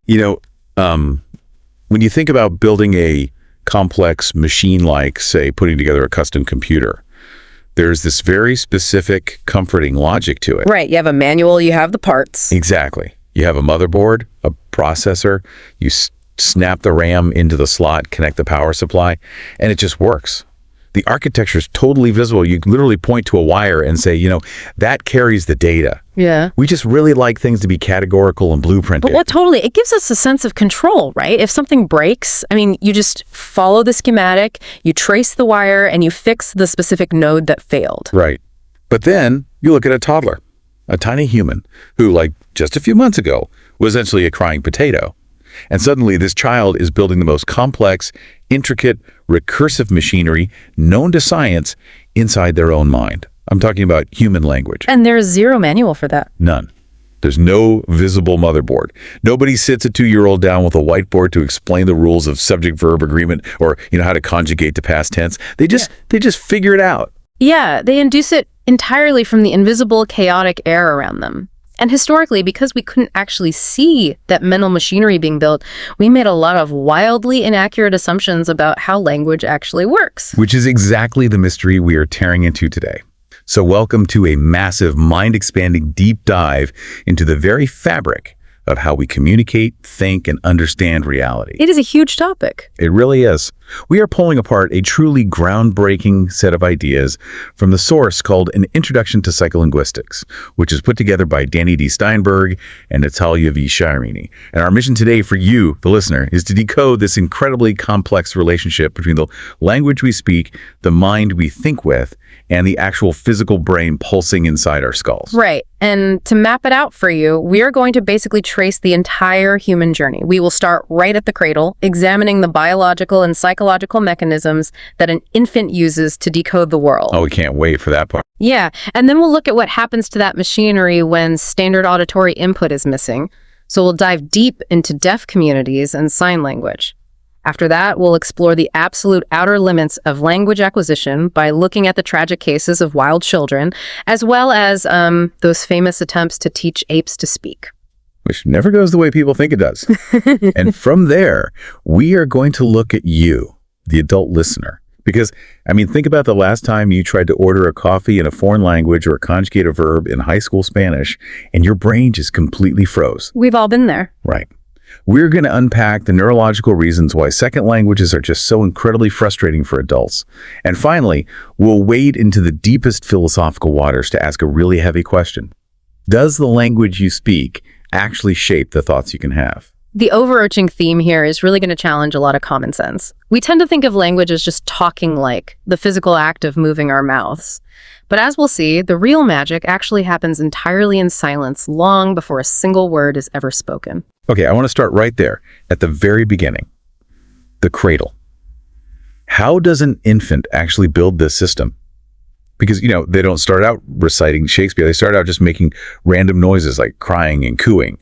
You know, when you think about building a complex machine like, say, putting together a custom computer, there's this very specific comforting logic to it. Right. You have a manual, you have the parts. Exactly. You have a motherboard, a processor, you snap the RAM into the slot, connect the power supply, and it just works. The architecture is totally visible. You can literally point to a wire and say, that carries the data. Yeah. We just really like things to be categorical and blueprinted. But what totally, it gives us a sense of control, right? If something breaks, you just follow the schematic, you trace the wire, and you fix the specific node that failed. Right. But then you look at a toddler, a tiny human who, like just a few months ago, was essentially a crying potato. And suddenly this child is building the most complex, intricate, recursive machinery known to science inside their own mind. I'm talking about human language. And there's zero manual for that. None. There's no visible motherboard. Nobody sits a 2-year-old down with a whiteboard to explain the rules of subject-verb agreement or, how to conjugate to past tense. They just figure it out. Yeah, they induce it entirely from the invisible, chaotic air around them. And historically, because we couldn't actually see that mental machinery being built, we made a lot of wildly inaccurate assumptions about how language actually works. Which is exactly the mystery we are tearing into today. So welcome to a massive, mind-expanding deep dive into the very fabric of how we communicate, think, and understand reality. It is a huge topic. It really is. We are pulling apart a truly groundbreaking set of ideas from the source called An Introduction to Psycholinguistics, which is put together by Danny D. Steinberg and Steinberg Shyini. And our mission today for you, the listener, is to decode this incredibly complex relationship between the language we speak, the mind we think with, and the actual physical brain pulsing inside our skulls. Right. And to map it out for you, we are going to basically trace the entire human journey. We will start right at the cradle, examining the biological and psychological mechanisms that an infant uses to decode the world. Oh, we can't wait for that part. Yeah. And then we'll look at what happens to that machinery when standard auditory input is missing. So we'll dive deep into deaf communities and sign language. After that, we'll explore the absolute outer limits of language acquisition by looking at the tragic cases of wild children, as well as those famous attempts to teach apes to speak. Which never goes the way people think it does. And from there, we are going to look at you, the adult listener. Because, think about the last time you tried to order a coffee in a foreign language or conjugate a verb in high school Spanish, and your brain just completely froze. We've all been there. Right. We're going to unpack the neurological reasons why second languages are just so incredibly frustrating for adults. And finally, we'll wade into the deepest philosophical waters to ask a really heavy question. Does the language you speak actually shape the thoughts you can have? The overarching theme here is really going to challenge a lot of common sense. We tend to think of language as just talking, like the physical act of moving our mouths. But as we'll see, the real magic actually happens entirely in silence long before a single word is ever spoken. Okay, I want to start right there at the very beginning. The cradle. How does an infant actually build this system? Because, they don't start out reciting Shakespeare. They start out just making random noises like crying and cooing.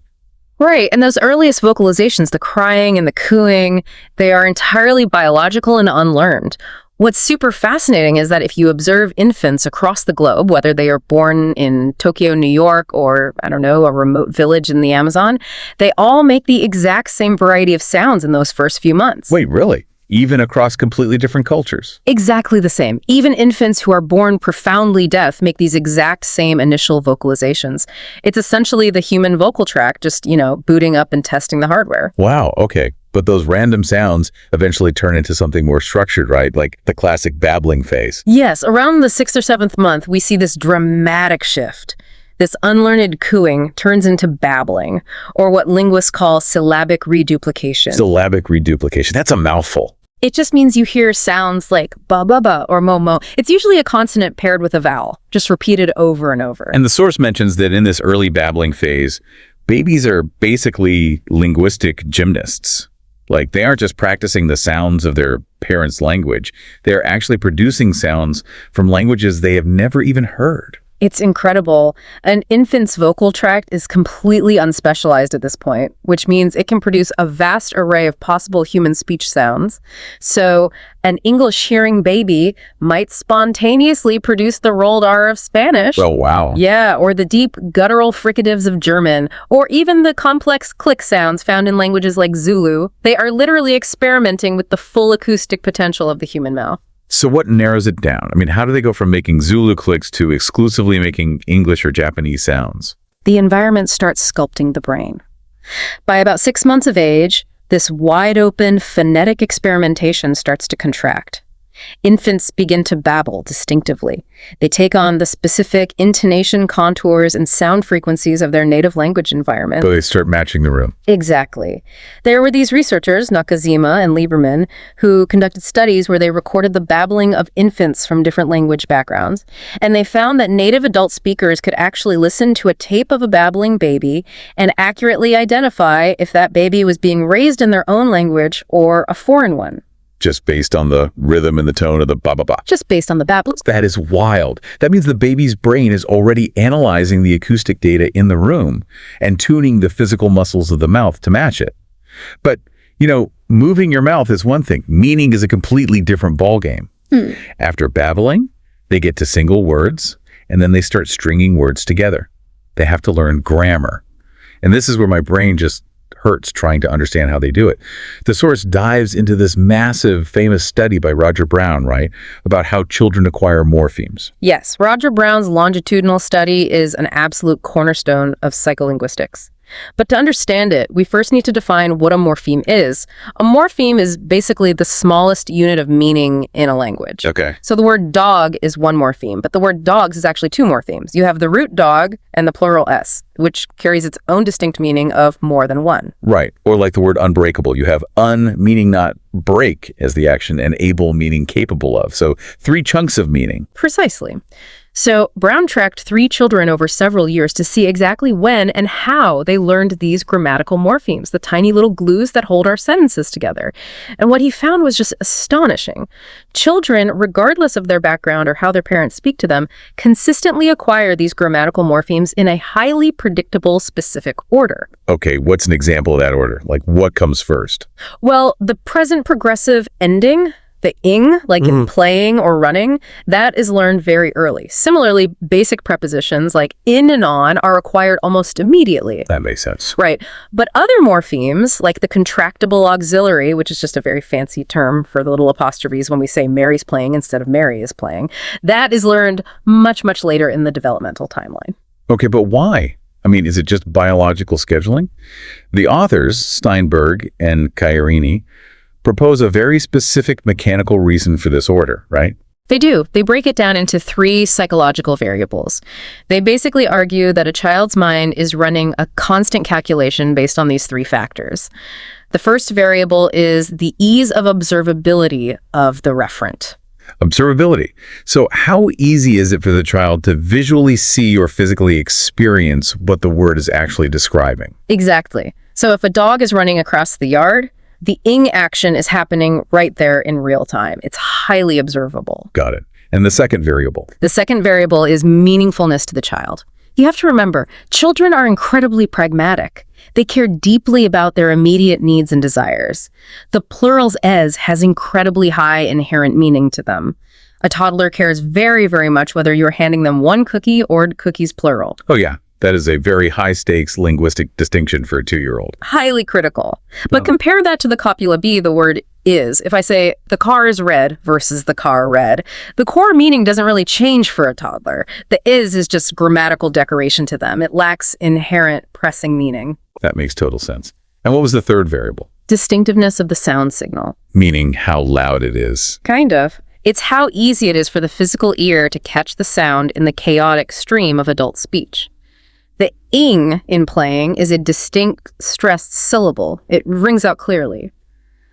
Right, and those earliest vocalizations, the crying and the cooing, they are entirely biological and unlearned. What's super fascinating is that if you observe infants across the globe, whether they are born in Tokyo, New York, or, a remote village in the Amazon, they all make the exact same variety of sounds in those first few months. Wait, really? Even across completely different cultures? Exactly the same. Even infants who are born profoundly deaf make these exact same initial vocalizations. It's essentially the human vocal tract, just, booting up and testing the hardware. Wow, okay. But those random sounds eventually turn into something more structured, right? Like the classic babbling phase. Yes, around the 6th or 7th month, we see this dramatic shift. This unlearned cooing turns into babbling, or what linguists call syllabic reduplication. Syllabic reduplication. That's a mouthful. It just means you hear sounds like ba ba ba or mo mo. It's usually a consonant paired with a vowel, just repeated over and over. And the source mentions that in this early babbling phase, babies are basically linguistic gymnasts. Like, they aren't just practicing the sounds of their parents' language. They're actually producing sounds from languages they have never even heard. It's incredible. An infant's vocal tract is completely unspecialized at this point, which means it can produce a vast array of possible human speech sounds. So an English-hearing baby might spontaneously produce the rolled R of Spanish. Oh, wow. Yeah, or the deep guttural fricatives of German, or even the complex click sounds found in languages like Zulu. They are literally experimenting with the full acoustic potential of the human mouth. So what narrows it down? I mean, how do they go from making Zulu clicks to exclusively making English or Japanese sounds? The environment starts sculpting the brain. By about 6 months of age, this wide-open phonetic experimentation starts to contract. Infants begin to babble distinctively. They take on the specific intonation contours and sound frequencies of their native language environment. So they start matching the room. Exactly. There were these researchers, Nakajima and Lieberman, who conducted studies where they recorded the babbling of infants from different language backgrounds, and they found that native adult speakers could actually listen to a tape of a babbling baby and accurately identify if that baby was being raised in their own language or a foreign one. Just based on the rhythm and the tone of the ba-ba-ba. Just based on the babble. That is wild. That means the baby's brain is already analyzing the acoustic data in the room and tuning the physical muscles of the mouth to match it. But, moving your mouth is one thing. Meaning is a completely different ballgame. After babbling, they get to single words, and then they start stringing words together. They have to learn grammar. And this is where my brain just hurts trying to understand how they do it. The source dives into this massive, famous study by Roger Brown, right, about how children acquire morphemes. Yes, Roger Brown's longitudinal study is an absolute cornerstone of psycholinguistics. But to understand it, we first need to define what a morpheme is. A morpheme is basically the smallest unit of meaning in a language. Okay. So the word dog is one morpheme, but the word dogs is actually two morphemes. You have the root dog and the plural s, which carries its own distinct meaning of more than one. Right. Or like the word unbreakable. You have un meaning not break as the action and able meaning capable of. So 3 chunks of meaning. Precisely. So Brown tracked 3 children over several years to see exactly when and how they learned these grammatical morphemes, the tiny little glues that hold our sentences together. And what he found was just astonishing. Children, regardless of their background or how their parents speak to them, consistently acquire these grammatical morphemes in a highly predictable, specific order. Okay, what's an example of that order? Like what comes first? Well, the present progressive ending, the ing, like in playing or running, that is learned very early. Similarly, basic prepositions like in and on are acquired almost immediately. That makes sense. Right. But other morphemes, like the contractible auxiliary, which is just a very fancy term for the little apostrophes when we say Mary's playing instead of Mary is playing, that is learned much, much later in the developmental timeline. Okay, but why? I mean, is it just biological scheduling? The authors, Steinberg and Shyini, propose a very specific mechanical reason for this order, right? They do. They break it down into 3 psychological variables. They basically argue that a child's mind is running a constant calculation based on these 3 factors. The first variable is the ease of observability of the referent. Observability. So how easy is it for the child to visually see or physically experience what the word is actually describing? Exactly. So if a dog is running across the yard, the ing action is happening right there in real time. It's highly observable. Got it. And the second variable? The second variable is meaningfulness to the child. You have to remember, children are incredibly pragmatic. They care deeply about their immediate needs and desires. The plural's es has incredibly high inherent meaning to them. A toddler cares very, very much whether you're handing them one cookie or cookies plural. Oh, yeah. That is a very high-stakes linguistic distinction for a 2-year-old. Highly critical. But compare that to the copula B, the word is. If I say the car is red versus the car red, the core meaning doesn't really change for a toddler. The is just grammatical decoration to them. It lacks inherent pressing meaning. That makes total sense. And what was the third variable? Distinctiveness of the sound signal. Meaning how loud it is. Kind of. It's how easy it is for the physical ear to catch the sound in the chaotic stream of adult speech. The ing in playing is a distinct stressed syllable. It rings out clearly.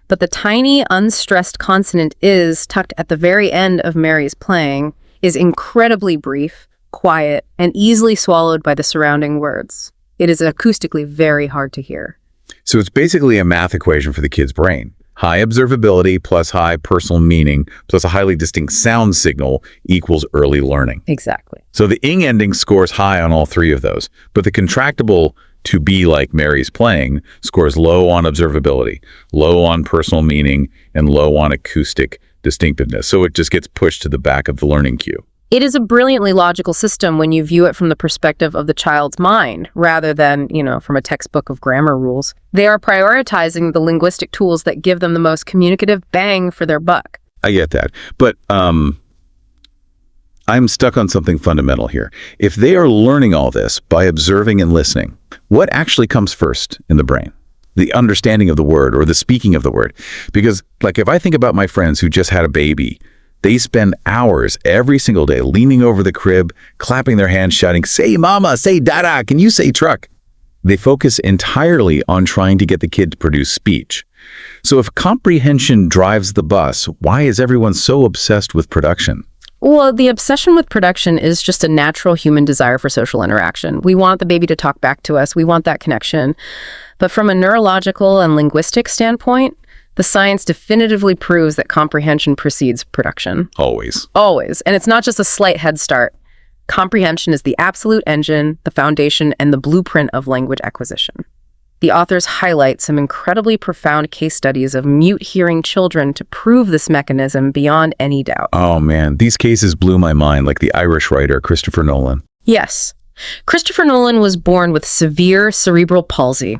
But the tiny, unstressed consonant is tucked at the very end of Mary's playing is incredibly brief, quiet, and easily swallowed by the surrounding words. It is acoustically very hard to hear. So it's basically a math equation for the kid's brain. High observability plus high personal meaning plus a highly distinct sound signal equals early learning. Exactly. So the ing ending scores high on all three of those, but the contractible to be like Mary's playing scores low on observability, low on personal meaning, and low on acoustic distinctiveness. So it just gets pushed to the back of the learning queue. It is a brilliantly logical system when you view it from the perspective of the child's mind, rather than, from a textbook of grammar rules. They are prioritizing the linguistic tools that give them the most communicative bang for their buck. I get that. But I'm stuck on something fundamental here. If they are learning all this by observing and listening, what actually comes first in the brain? The understanding of the word or the speaking of the word? Because, if I think about my friends who just had a baby, they spend hours every single day leaning over the crib, clapping their hands, shouting, "Say mama, say dada, can you say truck?" They focus entirely on trying to get the kid to produce speech. So if comprehension drives the bus, why is everyone so obsessed with production? Well, the obsession with production is just a natural human desire for social interaction. We want the baby to talk back to us. We want that connection. But from a neurological and linguistic standpoint, the science definitively proves that comprehension precedes production. Always. Always. And it's not just a slight head start. Comprehension is the absolute engine, the foundation, and the blueprint of language acquisition. The authors highlight some incredibly profound case studies of mute-hearing children to prove this mechanism beyond any doubt. Oh man, these cases blew my mind, like the Irish writer Christopher Nolan. Yes. Christopher Nolan was born with severe cerebral palsy.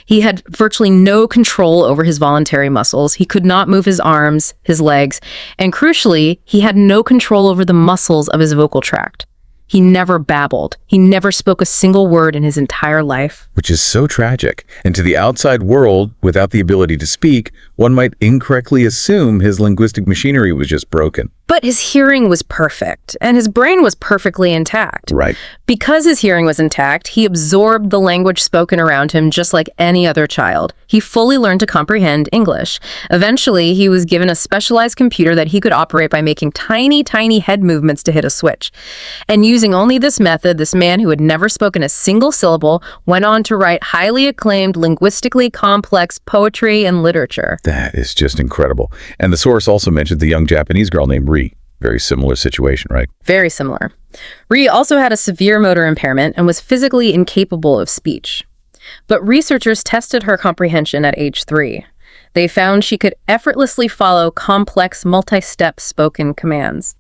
He had virtually no control over his voluntary muscles. He could not move his arms, his legs, and crucially, he had no control over the muscles of his vocal tract. He never babbled. He never spoke a single word in his entire life. Which is so tragic. And to the outside world, without the ability to speak, one might incorrectly assume his linguistic machinery was just broken. But his hearing was perfect, and his brain was perfectly intact. Right. Because his hearing was intact, he absorbed the language spoken around him just like any other child. He fully learned to comprehend English. Eventually, he was given a specialized computer that he could operate by making tiny, tiny head movements to hit a switch. And using only this method, this man who had never spoken a single syllable went on to write highly acclaimed, linguistically complex poetry and literature. That is just incredible. And the source also mentioned the young Japanese girl named Ri. Very similar situation, right? Very similar. Ri also had a severe motor impairment and was physically incapable of speech. But researchers tested her comprehension at age 3. They found she could effortlessly follow complex, multi-step spoken commands.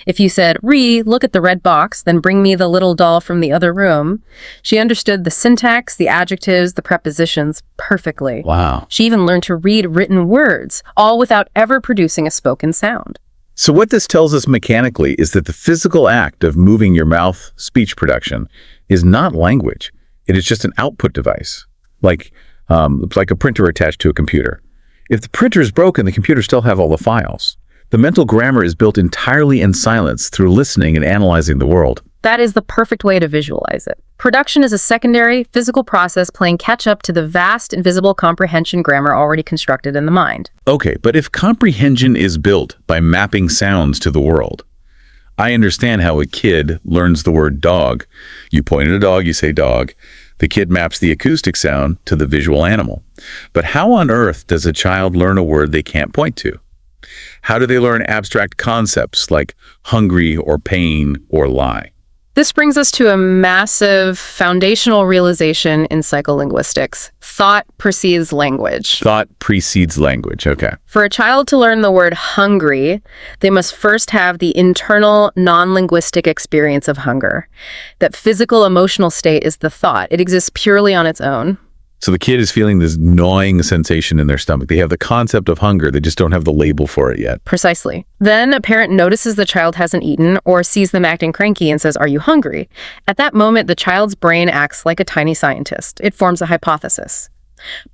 If you said, "Ri, look at the red box, then bring me the little doll from the other room," she understood the syntax, the adjectives, the prepositions perfectly. Wow. She even learned to read written words, all without ever producing a spoken sound. So what this tells us mechanically is that the physical act of moving your mouth, speech production, is not language. It is just an output device, like a printer attached to a computer. If the printer is broken, the computer still have all the files. The mental grammar is built entirely in silence through listening and analyzing the world. That is the perfect way to visualize it. Production is a secondary, physical process playing catch-up to the vast, invisible comprehension grammar already constructed in the mind. Okay, but if comprehension is built by mapping sounds to the world, I understand how a kid learns the word dog. You point at a dog, you say dog. The kid maps the acoustic sound to the visual animal. But how on earth does a child learn a word they can't point to? How do they learn abstract concepts like hungry or pain or lie? This brings us to a massive foundational realization in psycholinguistics. Thought precedes language. Thought precedes language, okay. For a child to learn the word hungry, they must first have the internal, non-linguistic experience of hunger. That physical, emotional state is the thought. It exists purely on its own. So the kid is feeling this gnawing sensation in their stomach. They have the concept of hunger. They just don't have the label for it yet. Precisely. Then a parent notices the child hasn't eaten or sees them acting cranky and says, "Are you hungry?" At that moment, the child's brain acts like a tiny scientist. It forms a hypothesis.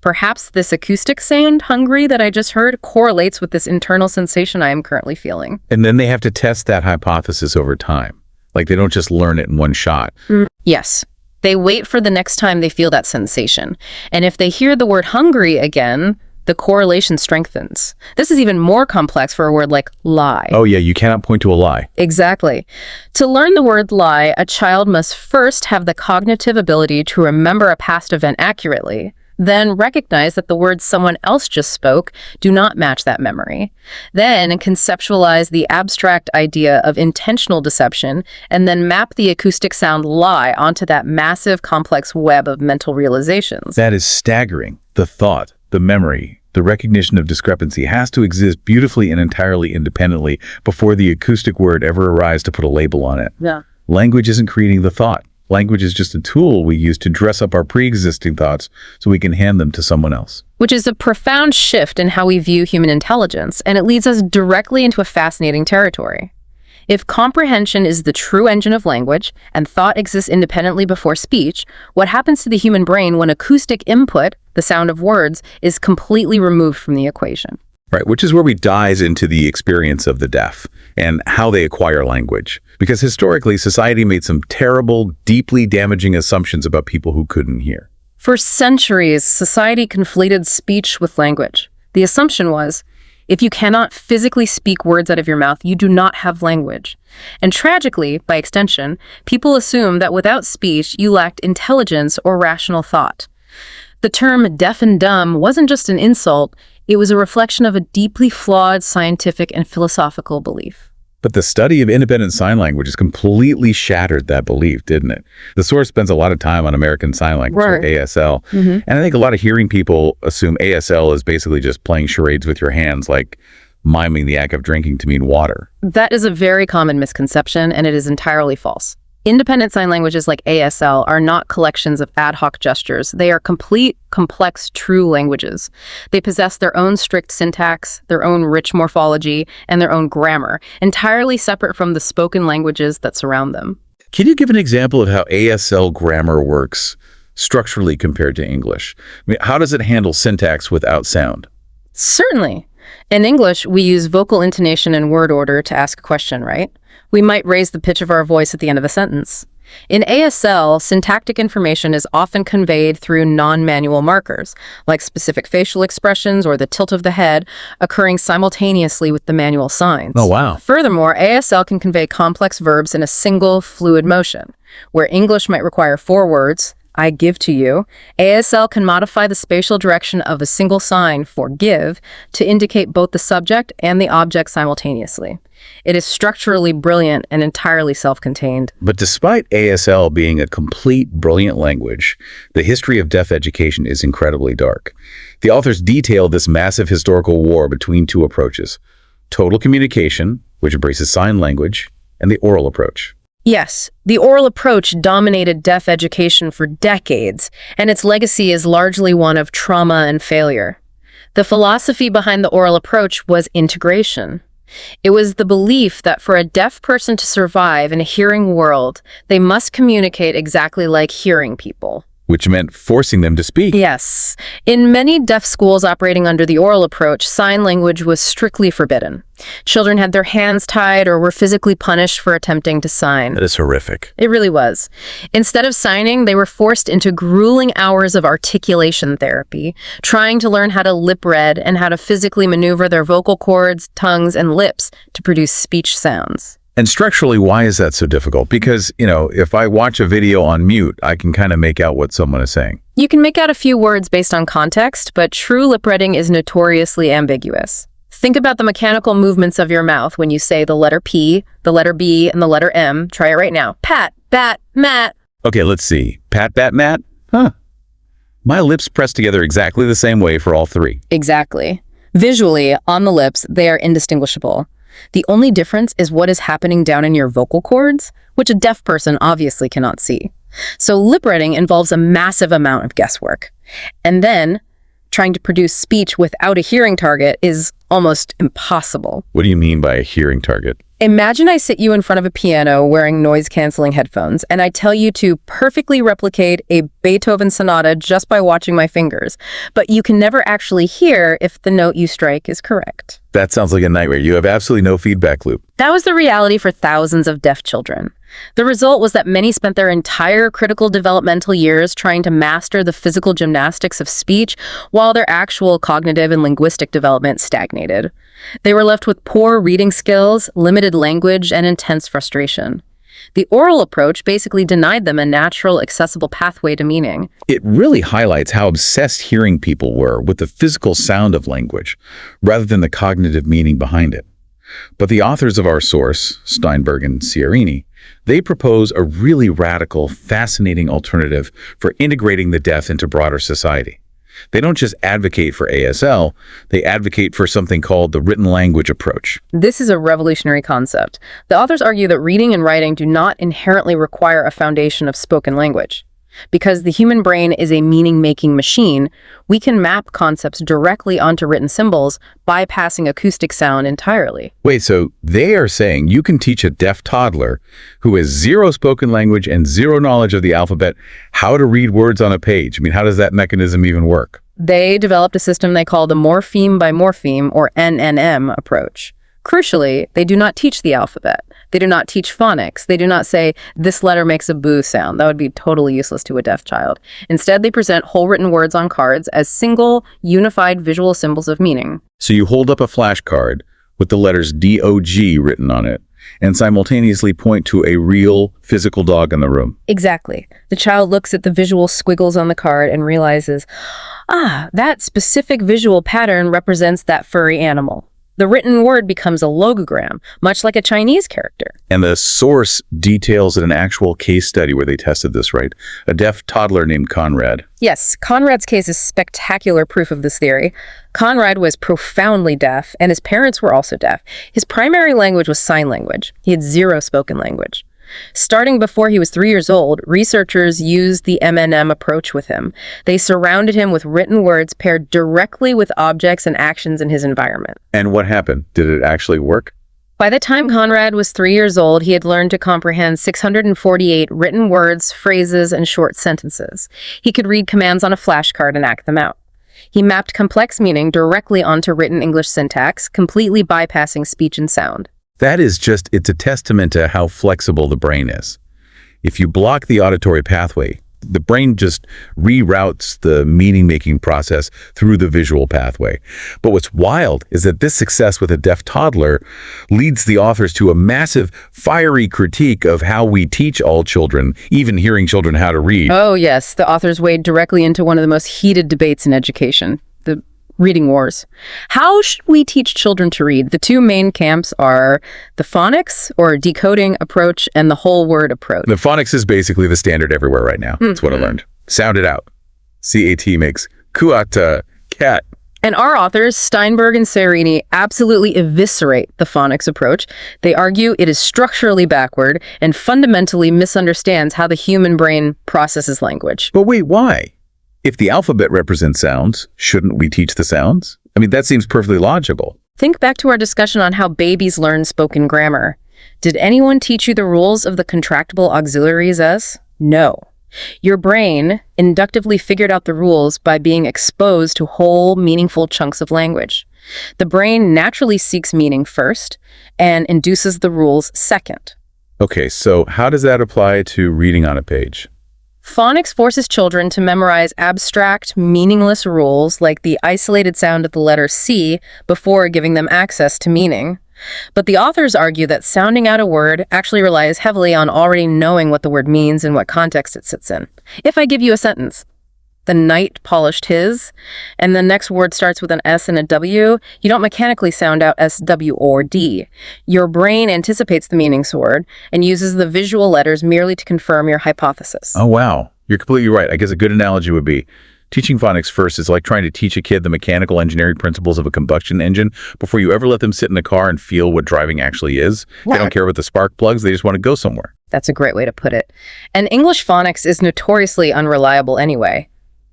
Perhaps this acoustic sound, hungry, that I just heard correlates with this internal sensation I am currently feeling. And then they have to test that hypothesis over time. Like they don't just learn it in one shot. Yes. They wait for the next time they feel that sensation. And if they hear the word hungry again, the correlation strengthens. This is even more complex for a word like lie. Oh yeah, you cannot point to a lie. Exactly. To learn the word lie, a child must first have the cognitive ability to remember a past event accurately. then recognize that the words someone else just spoke do not match that memory, then conceptualize the abstract idea of intentional deception, and then map the acoustic sound lie onto that massive, complex web of mental realizations. That is staggering. The thought, the memory, the recognition of discrepancy has to exist beautifully and entirely independently before the acoustic word ever arrives to put a label on it. Yeah. Language isn't creating the thought. Language is just a tool we use to dress up our pre-existing thoughts so we can hand them to someone else. Which is a profound shift in how we view human intelligence, and it leads us directly into a fascinating territory. If comprehension is the true engine of language, and thought exists independently before speech, what happens to the human brain when acoustic input, the sound of words, is completely removed from the equation? Right, which is where we dive into the experience of the deaf and how they acquire language. Because historically, society made some terrible, deeply damaging assumptions about people who couldn't hear. For centuries, society conflated speech with language. The assumption was, if you cannot physically speak words out of your mouth, you do not have language. And tragically, by extension, people assumed that without speech, you lacked intelligence or rational thought. The term deaf and dumb wasn't just an insult, it was a reflection of a deeply flawed scientific and philosophical belief. But the study of independent sign language has completely shattered that belief, didn't it? The source spends a lot of time on American Sign Language, or ASL. And I think a lot of hearing people assume ASL is basically just playing charades with your hands, like miming the act of drinking to mean water. That is a very common misconception, and it is entirely false. Independent sign languages like ASL are not collections of ad hoc gestures. They are complete, complex, true languages. They possess their own strict syntax, their own rich morphology, and their own grammar, entirely separate from the spoken languages that surround them. Can you give an example of how ASL grammar works structurally compared to English? I mean, how does it handle syntax without sound? Certainly. In English, we use vocal intonation and word order to ask a question, right? We might raise the pitch of our voice at the end of a sentence. In ASL, syntactic information is often conveyed through non-manual markers, like specific facial expressions or the tilt of the head, occurring simultaneously with the manual signs. Oh, wow. Furthermore, ASL can convey complex verbs in a single, fluid motion. Where English might require 4 words, I give to you, ASL can modify the spatial direction of a single sign for give to indicate both the subject and the object simultaneously. It is structurally brilliant and entirely self-contained. But despite ASL being a complete, brilliant language, the history of deaf education is incredibly dark. The authors detail this massive historical war between 2 approaches: total communication, which embraces sign language, and the oral approach. Yes, the oral approach dominated deaf education for decades, and its legacy is largely one of trauma and failure. The philosophy behind the oral approach was integration. It was the belief that for a deaf person to survive in a hearing world, they must communicate exactly like hearing people. Which meant forcing them to speak. Yes. In many deaf schools operating under the oral approach, sign language was strictly forbidden. Children had their hands tied or were physically punished for attempting to sign. That is horrific. It really was. Instead of signing, they were forced into grueling hours of articulation therapy, trying to learn how to lip read and how to physically maneuver their vocal cords, tongues, and lips to produce speech sounds. And structurally, why is that so difficult? Because, if I watch a video on mute, I can kind of make out what someone is saying. You can make out a few words based on context, but true lip reading is notoriously ambiguous. Think about the mechanical movements of your mouth when you say the letter P, the letter B, and the letter M. Try it right now. Pat, bat, mat. Okay, let's see. Pat, bat, mat? Huh. My lips press together exactly the same way for all 3. Exactly. Visually, on the lips, they are indistinguishable. The only difference is what is happening down in your vocal cords, which a deaf person obviously cannot see. So lip reading involves a massive amount of guesswork. And then, trying to produce speech without a hearing target is almost impossible. What do you mean by a hearing target? Imagine I sit you in front of a piano wearing noise-canceling headphones, and I tell you to perfectly replicate a Beethoven sonata just by watching my fingers, but you can never actually hear if the note you strike is correct. That sounds like a nightmare. You have absolutely no feedback loop. That was the reality for thousands of deaf children. The result was that many spent their entire critical developmental years trying to master the physical gymnastics of speech while their actual cognitive and linguistic development stagnated. They were left with poor reading skills, limited language, and intense frustration. The oral approach basically denied them a natural, accessible pathway to meaning. It really highlights how obsessed hearing people were with the physical sound of language, rather than the cognitive meaning behind it. But the authors of our source, Steinberg and Shyini, they propose a really radical, fascinating alternative for integrating the deaf into broader society. They don't just advocate for ASL, they advocate for something called the written language approach. This is a revolutionary concept. The authors argue that reading and writing do not inherently require a foundation of spoken language. Because the human brain is a meaning-making machine, we can map concepts directly onto written symbols, bypassing acoustic sound entirely. Wait, so they are saying you can teach a deaf toddler who has zero spoken language and zero knowledge of the alphabet how to read words on a page? I mean, how does that mechanism even work? They developed a system they call the morpheme by morpheme, or NNM, approach. Crucially, they do not teach the alphabet. They do not teach phonics. They do not say, this letter makes a boo sound. That would be totally useless to a deaf child. Instead, they present whole written words on cards as single, unified visual symbols of meaning. So you hold up a flashcard with the letters DOG written on it and simultaneously point to a real physical dog in the room. Exactly. The child looks at the visual squiggles on the card and realizes, that specific visual pattern represents that furry animal. The written word becomes a logogram, much like a Chinese character. And the source details an actual case study where they tested this, right? A deaf toddler named Conrad. Yes, Conrad's case is spectacular proof of this theory. Conrad was profoundly deaf, and his parents were also deaf. His primary language was sign language. He had zero spoken language. Starting before he was 3 years old, researchers used the MNM approach with him. They surrounded him with written words paired directly with objects and actions in his environment. And what happened? Did it actually work? By the time Conrad was 3 years old, he had learned to comprehend 648 written words, phrases, and short sentences. He could read commands on a flashcard and act them out. He mapped complex meaning directly onto written English syntax, completely bypassing speech and sound. It's a testament to how flexible the brain is. If you block the auditory pathway, the brain just reroutes the meaning-making process through the visual pathway. But what's wild is that this success with a deaf toddler leads the authors to a massive, fiery critique of how we teach all children, even hearing children how to read. Oh, yes. The authors wade directly into one of the most heated debates in education, the reading wars. How should we teach children to read? The two main camps are the phonics, or decoding approach, and the whole word approach. The phonics is basically the standard everywhere right now. That's what I learned. Sound it out. CAT makes kuata, cat. And our authors, Steinberg and Shyini, absolutely eviscerate the phonics approach. They argue it is structurally backward and fundamentally misunderstands how the human brain processes language. But wait, why? If the alphabet represents sounds, shouldn't we teach the sounds? I mean, that seems perfectly logical. Think back to our discussion on how babies learn spoken grammar. Did anyone teach you the rules of the contractible auxiliaries S? No. Your brain inductively figured out the rules by being exposed to whole, meaningful chunks of language. The brain naturally seeks meaning first and induces the rules second. Okay, so how does that apply to reading on a page? Phonics forces children to memorize abstract, meaningless rules like the isolated sound of the letter C before giving them access to meaning. But the authors argue that sounding out a word actually relies heavily on already knowing what the word means and what context it sits in. If I give you a sentence, the knight polished his, and the next word starts with an S and a W, you don't mechanically sound out S, W, or D. Your brain anticipates the meaning word and uses the visual letters merely to confirm your hypothesis. Oh, wow. You're completely right. I guess a good analogy would be teaching phonics first is like trying to teach a kid the mechanical engineering principles of a combustion engine before you ever let them sit in a car and feel what driving actually is. They don't care about the spark plugs. They just want to go somewhere. That's a great way to put it. And English phonics is notoriously unreliable anyway.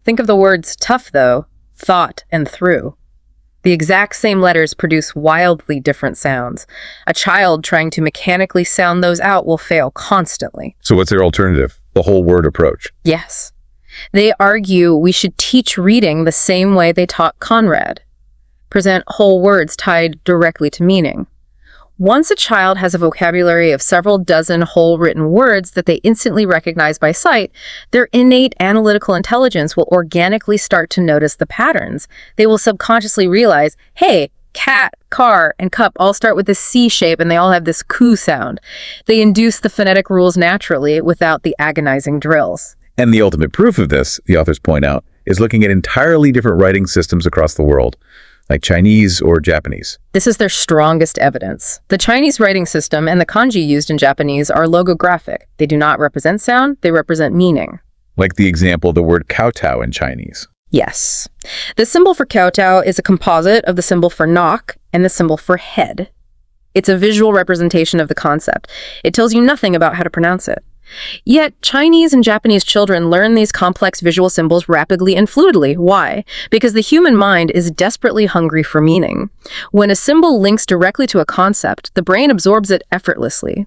Think of the words tough, though, thought, and through. The exact same letters produce wildly different sounds. A child trying to mechanically sound those out will fail constantly. So what's their alternative? The whole word approach. Yes. They argue we should teach reading the same way they taught Conrad. Present whole words tied directly to meaning. Once a child has a vocabulary of several dozen whole written words that they instantly recognize by sight, their innate analytical intelligence will organically start to notice the patterns. They will subconsciously realize, hey, Cat, car, and cup all start with a C shape and they all have this ku sound. They induce the phonetic rules naturally without the agonizing drills. And the ultimate proof of this, the authors point out, is looking at entirely different writing systems across the world, like Chinese or Japanese. This is their strongest evidence. The Chinese writing system and the kanji used in Japanese are logographic. They do not represent sound, they represent meaning. Like the example of the word kowtow in Chinese. Yes. The symbol for kowtow is a composite of the symbol for knock and the symbol for head. It's a visual representation of the concept. It tells you nothing about how to pronounce it. Yet, Chinese and Japanese children learn these complex visual symbols rapidly and fluidly. Why? Because the human mind is desperately hungry for meaning. When a symbol links directly to a concept, the brain absorbs it effortlessly.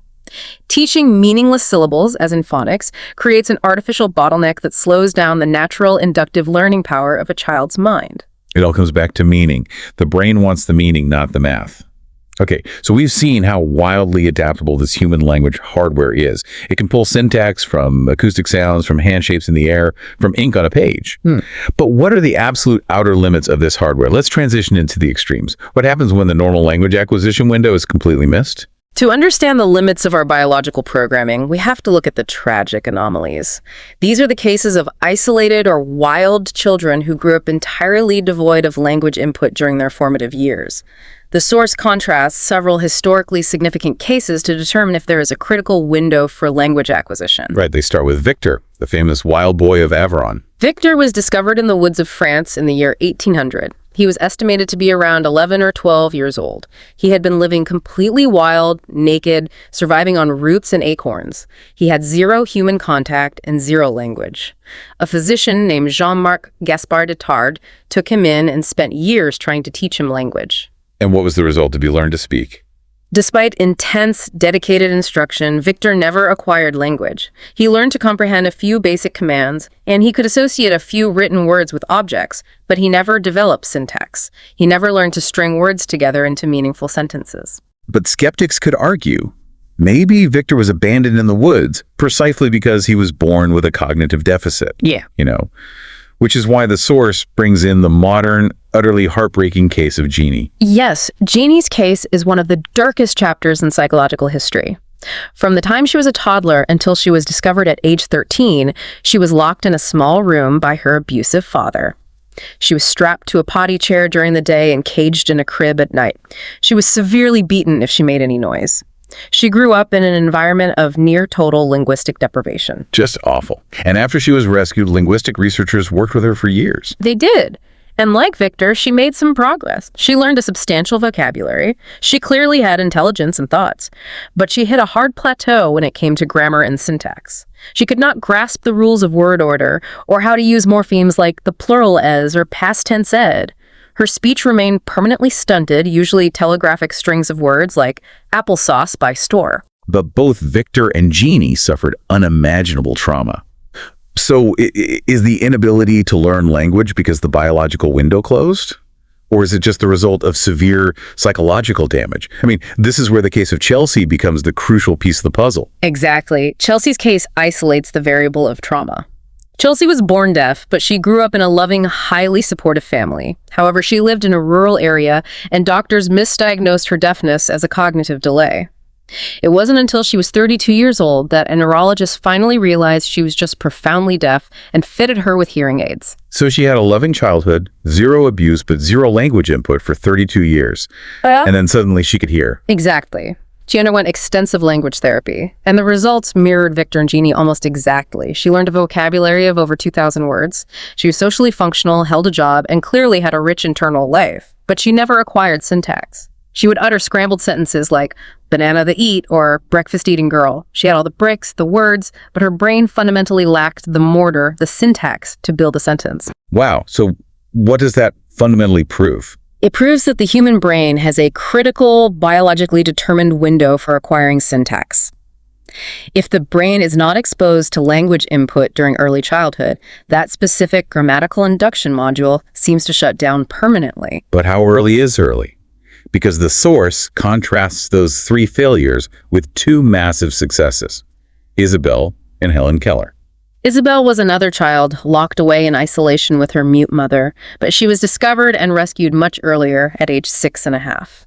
Teaching meaningless syllables, as in phonics, creates an artificial bottleneck that slows down the natural inductive learning power of a child's mind. It all comes back to meaning. The brain wants the meaning, not the math. Okay, so we've seen how wildly adaptable this human language hardware is. It can pull syntax from acoustic sounds, from hand shapes in the air, from ink on a page. But what are the absolute outer limits of this hardware? Let's transition into the extremes. What happens when the normal language acquisition window is completely missed? To understand the limits of our biological programming, we have to look at the tragic anomalies. These are the cases of isolated or wild children who grew up entirely devoid of language input during their formative years. The source contrasts several historically significant cases to determine if there is a critical window for language acquisition. Right, they start with Victor, the famous wild boy of Aveyron. Victor was discovered in the woods of France in the year 1800. He was estimated to be around 11 or 12 years old. He had been living completely wild, naked, surviving on roots and acorns. He had zero human contact and zero language. A physician named Jean-Marc Gaspard Itard took him in and spent years trying to teach him language. And what was the result? Did he learn to speak? Despite intense, dedicated instruction, Victor never acquired language. He learned to comprehend a few basic commands, and he could associate a few written words with objects, but he never developed syntax. He never learned to string words together into meaningful sentences. But skeptics could argue, maybe Victor was abandoned in the woods precisely because he was born with a cognitive deficit. Yeah. Which is why the source brings in the modern, utterly heartbreaking case of Shyini. Yes, Shyini's case is one of the darkest chapters in psychological history. From the time she was a toddler until she was discovered at age 13, she was locked in a small room by her abusive father. She was strapped to a potty chair during the day and caged in a crib at night. She was severely beaten if she made any noise. She grew up in an environment of near-total linguistic deprivation. Just awful. And after she was rescued, linguistic researchers worked with her for years. They did. And like Victor, she made some progress. She learned a substantial vocabulary. She clearly had intelligence and thoughts. But she hit a hard plateau when it came to grammar and syntax. She could not grasp the rules of word order or how to use morphemes like the plural as or past tense ed. Her speech remained permanently stunted, usually telegraphic strings of words like applesauce by store. But both Victor and Shyini suffered unimaginable trauma. So is the inability to learn language because the biological window closed? Or is it just the result of severe psychological damage? I mean, this is where the case of Chelsea becomes the crucial piece of the puzzle. Exactly. Chelsea's case isolates the variable of trauma. Chelsea was born deaf, but she grew up in a loving, highly supportive family. However, she lived in a rural area, and doctors misdiagnosed her deafness as a cognitive delay. It wasn't until she was 32 years old that a neurologist finally realized she was just profoundly deaf and fitted her with hearing aids. So she had a loving childhood, zero abuse, but zero language input for 32 years. And then suddenly she could hear. Exactly. She underwent extensive language therapy, and the results mirrored Victor and Shyini almost exactly. She learned a vocabulary of over 2,000 words. She was socially functional, held a job, and clearly had a rich internal life. But she never acquired syntax. She would utter scrambled sentences like, banana the eat, or breakfast eating girl. She had all the bricks, the words, but her brain fundamentally lacked the mortar, the syntax, to build a sentence. Wow. So what does that fundamentally prove? It proves that the human brain has a critical, biologically determined window for acquiring syntax. If the brain is not exposed to language input during early childhood, that specific grammatical induction module seems to shut down permanently. But how early is early? Because the source contrasts those 3 failures with 2 massive successes, Isabel and Helen Keller. Isabel was another child locked away in isolation with her mute mother, but she was discovered and rescued much earlier at age 6.5.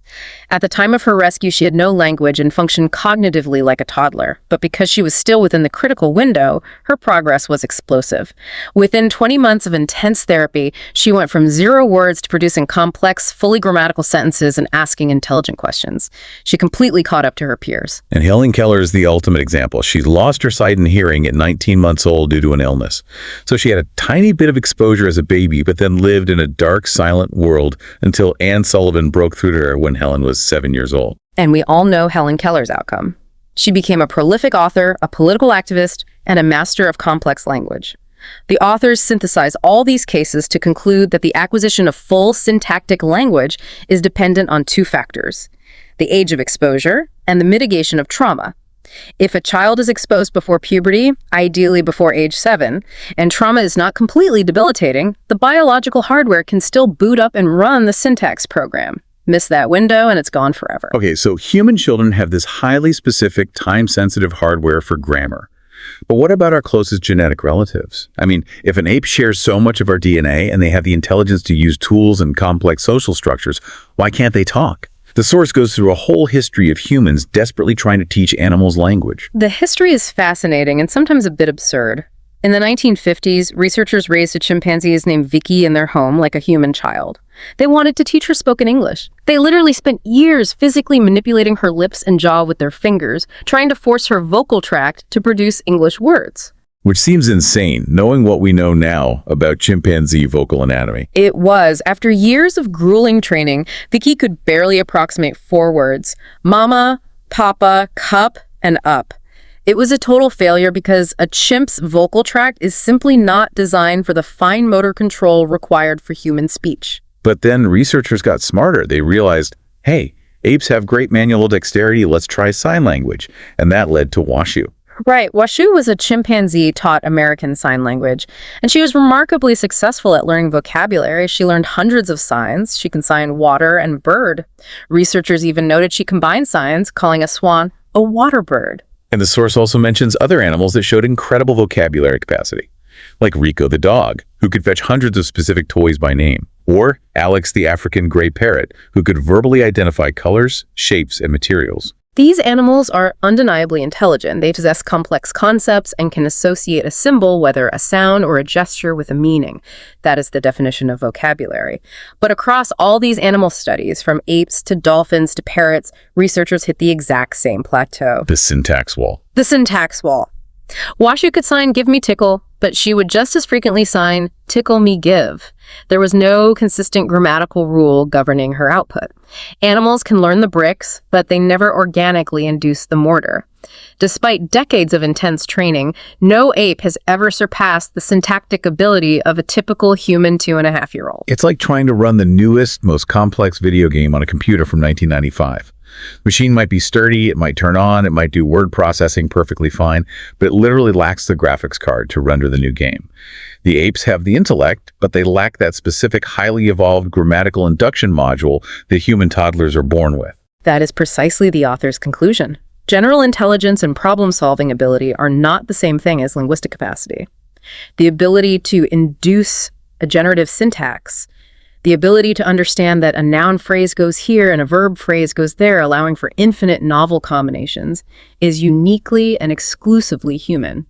At the time of her rescue, she had no language and functioned cognitively like a toddler, but because she was still within the critical window, her progress was explosive. Within 20 months of intense therapy, she went from 0 words to producing complex, fully grammatical sentences and asking intelligent questions. She completely caught up to her peers. And Helen Keller is the ultimate example. She lost her sight and hearing at 19 months old due to an illness. So she had a tiny bit of exposure as a baby, but then lived in a dark, silent world until Anne Sullivan broke through to her when Helen was 7 years old. And we all know Helen Keller's outcome. She became a prolific author, a political activist, and a master of complex language. The authors synthesize all these cases to conclude that the acquisition of full syntactic language is dependent on 2 factors: the age of exposure and the mitigation of trauma. If a child is exposed before puberty, ideally before age 7, and trauma is not completely debilitating, the biological hardware can still boot up and run the syntax program. Miss that window and it's gone forever. Okay, so human children have this highly specific, time-sensitive hardware for grammar. But what about our closest genetic relatives? I mean, if an ape shares so much of our DNA and they have the intelligence to use tools and complex social structures, why can't they talk? The source goes through a whole history of humans desperately trying to teach animals language. The history is fascinating and sometimes a bit absurd. In the 1950s, researchers raised a chimpanzee named Vicky in their home like a human child. They wanted to teach her spoken English. They literally spent years physically manipulating her lips and jaw with their fingers, trying to force her vocal tract to produce English words. Which seems insane, knowing what we know now about chimpanzee vocal anatomy. It was. After years of grueling training, Vicky could barely approximate 4 words: mama, papa, cup, and up. It was a total failure because a chimp's vocal tract is simply not designed for the fine motor control required for human speech. But then researchers got smarter. They realized, hey, apes have great manual dexterity, let's try sign language. And that led to Washu. Right. Washu was a chimpanzee taught American Sign Language, and she was remarkably successful at learning vocabulary. She learned hundreds of signs. She can sign water and bird. Researchers even noted she combined signs, calling a swan a water bird. And the source also mentions other animals that showed incredible vocabulary capacity, like Rico the dog, who could fetch hundreds of specific toys by name, or Alex the African gray parrot, who could verbally identify colors, shapes, and materials. These animals are undeniably intelligent. They possess complex concepts and can associate a symbol, whether a sound or a gesture, with a meaning. That is the definition of vocabulary. But across all these animal studies, from apes to dolphins to parrots, researchers hit the exact same plateau. The syntax wall. The syntax wall. Washu could sign "give me tickle," but she would just as frequently sign "tickle me give." There was no consistent grammatical rule governing her output. Animals can learn the bricks, but they never organically induce the mortar. Despite decades of intense training, no ape has ever surpassed the syntactic ability of a typical human 2.5-year-old. It's like trying to run the newest, most complex video game on a computer from 1995. The machine might be sturdy, it might turn on, it might do word processing perfectly fine, but it literally lacks the graphics card to render the new game. The apes have the intellect, but they lack that specific highly evolved grammatical induction module that human toddlers are born with. That is precisely the author's conclusion. General intelligence and problem-solving ability are not the same thing as linguistic capacity. The ability to induce a generative syntax, the ability to understand that a noun phrase goes here and a verb phrase goes there, allowing for infinite novel combinations, is uniquely and exclusively human.